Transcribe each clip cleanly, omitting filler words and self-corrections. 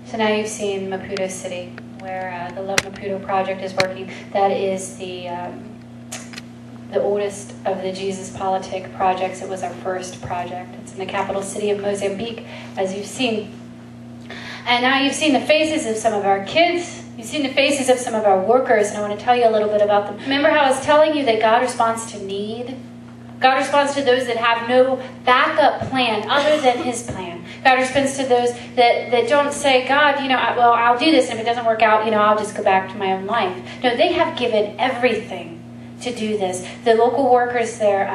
So now you've seen Maputo City, where the Love Maputo project is working. That is the oldest of the Jesus Politic projects. It was our first project. It's in the capital city of Mozambique, as you've seen. And now you've seen the faces of some of our kids. You've seen the faces of some of our workers, and I want to tell you a little bit about them. Remember how I was telling you that God responds to need? God responds to those that have no backup plan other than His plan. God responds to those that don't say, God, well, I'll do this, and if it doesn't work out, I'll just go back to my own life. No, they have given everything to do this. The local workers there,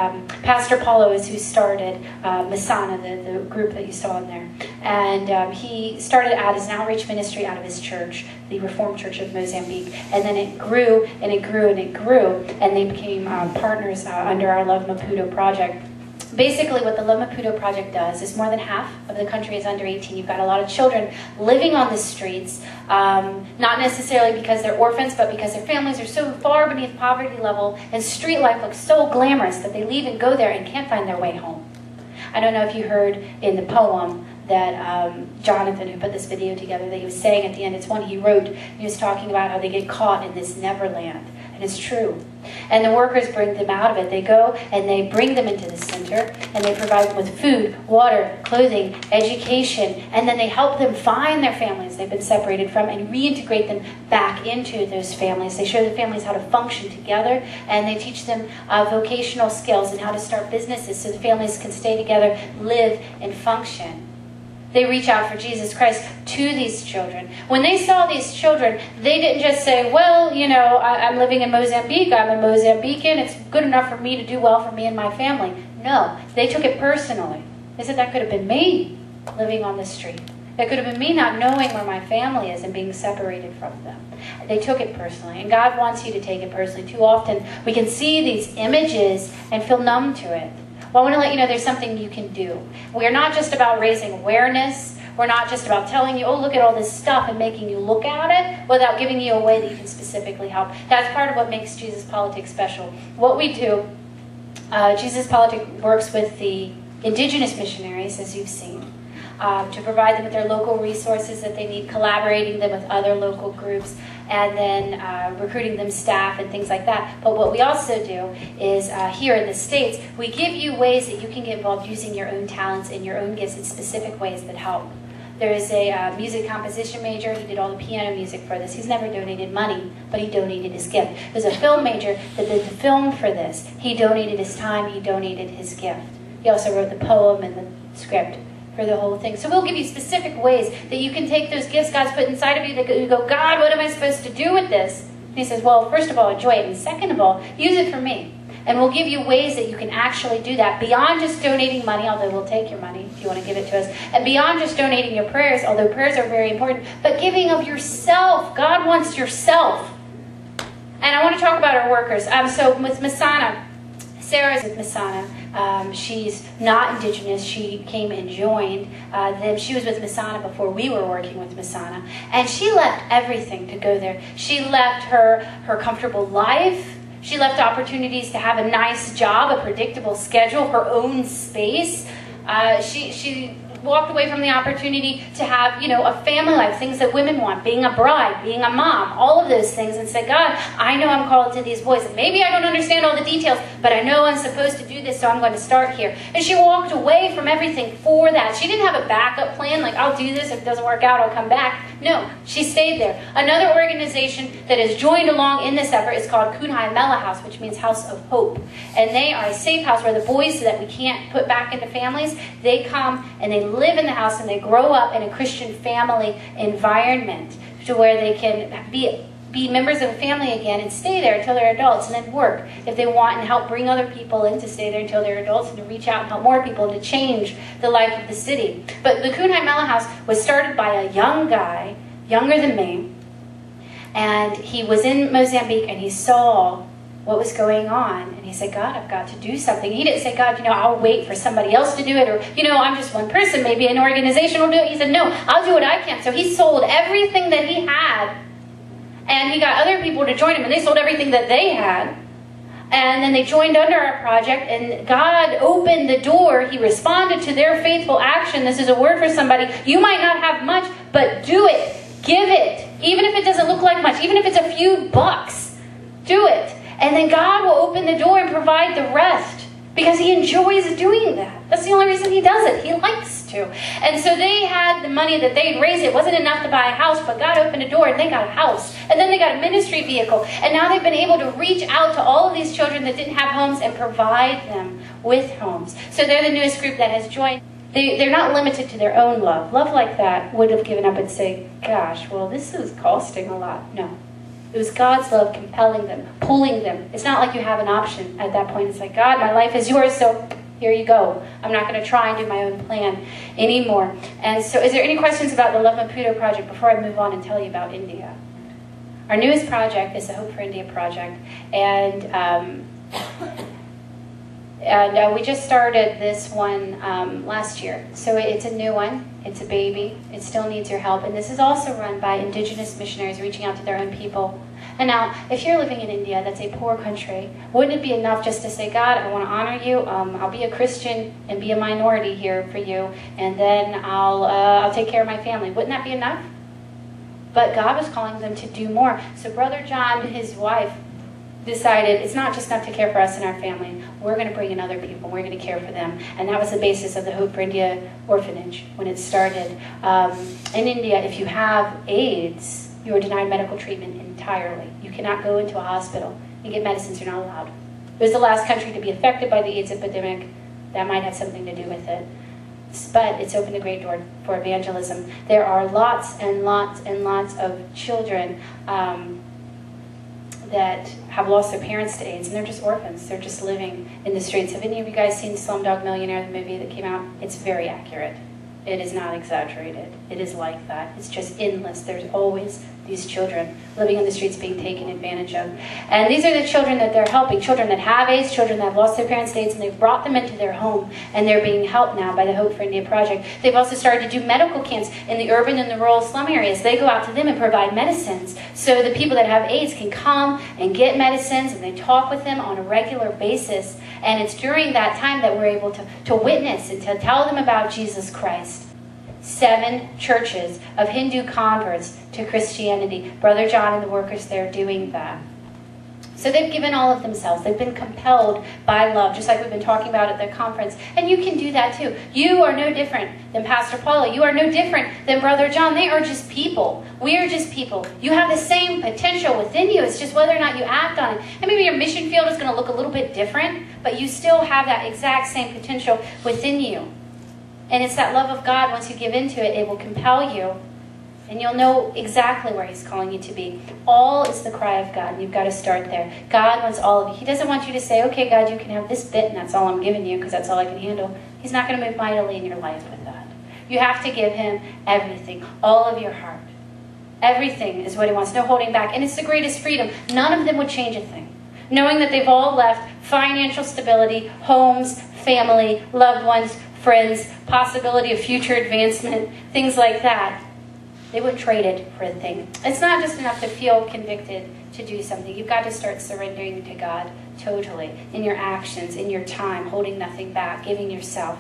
Pastor Paulo is who started Masana, the group that you saw in there. And he started out as an outreach ministry out of his church, the Reformed Church of Mozambique. And then it grew, and it grew, and it grew. And they became partners under our Love Maputo project. Basically, what the Love Maputo project does is more than half of the country is under 18. You've got a lot of children living on the streets, not necessarily because they're orphans, but because their families are so far beneath poverty level, and street life looks so glamorous that they leave and go there and can't find their way home. I don't know if you heard in the poem that Jonathan, who put this video together, that he was saying at the end, it's one he wrote. He was talking about how they get caught in this neverland. And it's true. And the workers bring them out of it. They go and they bring them into the center, and they provide them with food, water, clothing, education, and then they help them find their families they've been separated from and reintegrate them back into those families. They show the families how to function together, and they teach them vocational skills and how to start businesses so the families can stay together, live, and function. They reach out for Jesus Christ to these children. When they saw these children, they didn't just say, well, I'm living in Mozambique, I'm a Mozambican, it's good enough for me to do well for me and my family. No, they took it personally. They said, that could have been me living on the street. That could have been me not knowing where my family is and being separated from them. They took it personally, and God wants you to take it personally. Too often, we can see these images and feel numb to it. Well, I want to let you know there's something you can do. We're not just about raising awareness. We're not just about telling you, oh, look at all this stuff and making you look at it without giving you a way that you can specifically help. That's part of what makes Jesus Politic special. What we do, Jesus Politic works with the indigenous missionaries, as you've seen, to provide them with their local resources that they need, collaborating them with other local groups, and then recruiting them staff and things like that. But what we also do is here in the States, we give you ways that you can get involved using your own talents and your own gifts in specific ways that help. There is a music composition major. He did all the piano music for this. He's never donated money, but he donated his gift. There's a film major that did the film for this. He donated his time. He donated his gift. He also wrote the poem and the script for the whole thing. So we'll give you specific ways that you can take those gifts God's put inside of you that you go, God, what am I supposed to do with this? And He says, well, first of all, enjoy it. And second of all, use it for me. And we'll give you ways that you can actually do that beyond just donating money, although we'll take your money if you want to give it to us. And beyond just donating your prayers, although prayers are very important, but giving of yourself. God wants yourself. And I want to talk about our workers. So with Masana, Sarah's with Masana. She's not indigenous. She came and joined them. She was with Masana before we were working with Masana. And she left everything to go there. She left her comfortable life. She left opportunities to have a nice job, a predictable schedule, her own space. She walked away from the opportunity to have, a family life, things that women want, being a bride, being a mom, all of those things, and said, God, I know I'm called to these boys. Maybe I don't understand all the details, but I know I'm supposed to do this, so I'm going to start here. And she walked away from everything for that. She didn't have a backup plan, like, I'll do this, if it doesn't work out, I'll come back. No, she stayed there. Another organization that has joined along in this effort is called Kunhai Mela House, which means House of Hope. And they are a safe house where the boys that we can't put back into families, they come and they live in the house and they grow up in a Christian family environment to where they can be members of a family again and stay there until they're adults, and then work if they want and help bring other people in to stay there until they're adults and to reach out and help more people to change the life of the city. But the Kunhai Mela House was started by a young guy, younger than me, and he was in Mozambique and he saw what was going on, and he said, God, I've got to do something. He didn't say, God, I'll wait for somebody else to do it, or, I'm just one person, maybe an organization will do it. He said, no, I'll do what I can. So he sold everything that he had, and he got other people to join him, and they sold everything that they had. And then they joined under our project, and God opened the door. He responded to their faithful action. This is a word for somebody. You might not have much, But do it. Give it. Even if it doesn't look like much. Even if it's a few bucks. Do it. And then God will open the door and provide the rest. Because he enjoys doing that. That's the only reason he does it. He likes to. And so they had the money that they'd raised. It wasn't enough to buy a house, but God opened a door and they got a house. And then they got a ministry vehicle. And now they've been able to reach out to all of these children that didn't have homes and provide them with homes. So they're the newest group that has joined. They're not limited to their own love. Love like that would have given up and say, gosh, well, this is costing a lot. No. It was God's love compelling them, pulling them. It's not like you have an option at that point. It's like, God, my life is yours, so here you go. I'm not going to try and do my own plan anymore. And so is there any questions about the Love Maputo project before I move on and tell you about India? Our newest project is the Hope for India project. And we just started this one last year. So it's a new one. It's a baby. It still needs your help. And this is also run by indigenous missionaries reaching out to their own people. And now, if you're living in India, that's a poor country, wouldn't it be enough just to say, God, I want to honor you. I'll be a Christian and be a minority here for you. And then I'll take care of my family. Wouldn't that be enough? But God was calling them to do more. So Brother John and his wife decided it's not just enough to care for us and our family. We're going to bring in other people. We're going to care for them. And that was the basis of the Hope for India orphanage when it started. In India, if you have AIDS, you are denied medical treatment entirely. You cannot go into a hospital and get medicines. You're not allowed. It was the last country to be affected by the AIDS epidemic. That might have something to do with it. But it's opened a great door for evangelism. There are lots and lots and lots of children that have lost their parents to AIDS, and they're just orphans. They're just living in the streets. Have any of you guys seen Slumdog Millionaire, the movie that came out? It's very accurate. It is not exaggerated. It is like that. It's just endless. There's always these children living in the streets being taken advantage of. And these are the children that they're helping. Children that have AIDS, children that have lost their parents to AIDS, and they've brought them into their home, and they're being helped now by the Hope for India project. They've also started to do medical camps in the urban and the rural slum areas. They go out to them and provide medicines. So the people that have AIDS can come and get medicines, and they talk with them on a regular basis. And it's during that time that we're able to witness and to tell them about Jesus Christ. 7 churches of Hindu converts to Christianity. Brother John and the workers there doing that. So they've given all of themselves. They've been compelled by love, just like we've been talking about at the conference. And you can do that too. You are no different than Pastor Paula. You are no different than Brother John. They are just people. We are just people. You have the same potential within you. It's just whether or not you act on it. And maybe your mission field is going to look a little bit different, but you still have that exact same potential within you. And it's that love of God, once you give into it, it will compel you. And you'll know exactly where he's calling you to be. All is the cry of God, and you've got to start there. God wants all of you. He doesn't want you to say, okay, God, you can have this bit, and that's all I'm giving you, because that's all I can handle. He's not going to move mightily in your life with that. You have to give him everything, all of your heart. Everything is what he wants, no holding back. And it's the greatest freedom. None of them would change a thing. Knowing that they've all left financial stability, homes, family, loved ones, friends, possibility of future advancement, things like that. They wouldn't trade it for a thing. It's not just enough to feel convicted to do something. You've got to start surrendering to God totally in your actions, in your time, holding nothing back, giving yourself.